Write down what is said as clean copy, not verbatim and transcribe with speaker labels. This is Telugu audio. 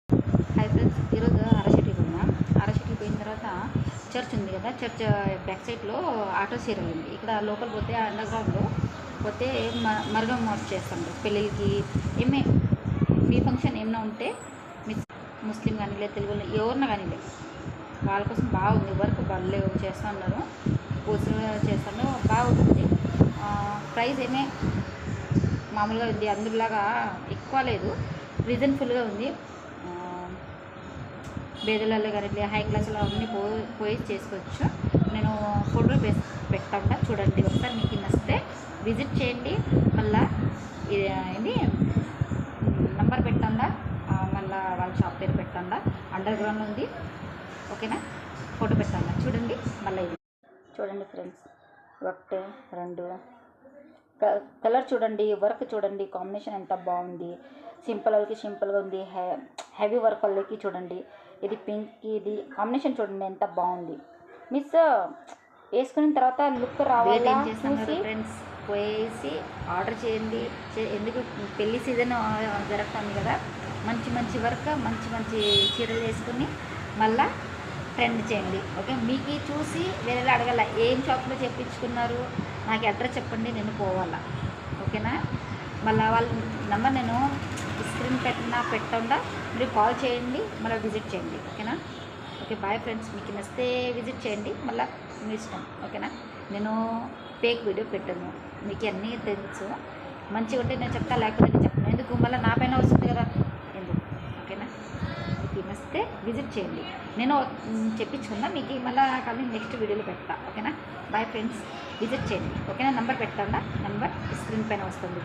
Speaker 1: హాయ్ ఫ్రెండ్స్, ఈరోజు అరసిటీకి పోయినాం. అరసిటీకి పోయిన తర్వాత చర్చ్ ఉంది కదా, చర్చ్ బ్యాక్ సైడ్లో ఆటో సీరియల్ ఉంది. ఇక్కడ లోపల పోతే అండర్ గ్రౌండ్లో పోతే మరుగం మోస్ చేస్తాం పెళ్ళిళ్ళకి. ఏమే మీ ఫంక్షన్ ఏమైనా ఉంటే ముస్లిం కానీ లేదు, తెలుగు ఎవరిన కానీ లేదు, వాళ్ళ కోసం బాగుంది. వర్క్ భలే చేస్తూ ఉన్నారు, పూసలు చేస్తాను, బాగుంటుంది. ప్రైస్ ఏమే మామూలుగా ఉంది, అందరిలాగా ఎక్కువ లేదు, రీజన్ఫుల్గా ఉంది. బేదలలో కానీ హై క్లాస్లో అన్నీ పోయి చేసుకోవచ్చు. నేను ఫోటో పెట్టకుండా చూడండి, ఒకసారి మీకు నచ్చితే విజిట్ చేయండి. మళ్ళీ ఇది నంబర్ పెట్టండా, మళ్ళీ వాళ్ళ షాప్ పేరు పెట్టండా, అండర్ గ్రౌండ్ ఉంది. ఓకేనా, ఫోటో పెట్టండా చూడండి. మళ్ళీ ఇది చూడండి ఫ్రెండ్స్, ఒకటి రెండు కలర్ చూడండి, వర్క్ చూడండి, కాంబినేషన్ ఎంత బాగుంది. సింపుల్ వాళ్ళకి సింపుల్గా ఉంది, హెవీ వర్క్ వాళ్ళకి చూడండి. ఇది పింక్, ఇది కాంబినేషన్ చూడండి ఎంత బాగుంది. మిస్ వేసుకున్న తర్వాత లుక్ రావాలి చూసి ఫ్రెండ్స్ పోయేసి ఆర్డర్ చేయండి. ఎందుకు పెళ్లి సీజన్ జరుగుతుంది కదా, మంచి మంచి వర్క్, మంచి మంచి చీరలు వేసుకుని మళ్ళీ ట్రెండ్ చేయండి. ఓకే, మీకు చూసి వేరేలా అడగాల, ఏం షాప్లో చెప్పించుకున్నారు నాకు అడ్రస్ చెప్పండి, నేను పోవాలా. ఓకేనా, మళ్ళీ వాళ్ళ నెంబర్ నేను స్క్రీన్ పెట్టకుండా మీరు కాల్ చేయండి, మళ్ళీ విజిట్ చేయండి. ఓకేనా, ఓకే బాయ్ ఫ్రెండ్స్. మీకు నచ్చితే విజిట్ చేయండి, మళ్ళీ మీ ఇష్టం. ఓకేనా, నేను ఫేక్ వీడియో పెట్టను, మీకు అన్నీ తెలుసు. మంచిగా ఉంటే నేను చెప్తా, లేకపోతే నేను చెప్పను. ఎందుకు మళ్ళీ నా పైన వస్తుంది కదా, ఎందుకు. ఓకేనా, మీకు నచ్చితే విజిట్ చేయండి, నేను చెప్పించుకుందా మీకు మళ్ళీ కానీ నెక్స్ట్ వీడియోలో పెడతా. ఓకేనా, బాయ్ ఫ్రెండ్స్, విజిట్ చేయండి. ఓకేనా, నెంబర్ పెట్టండా, నెంబర్ స్క్రీన్ పైన వస్తుంది.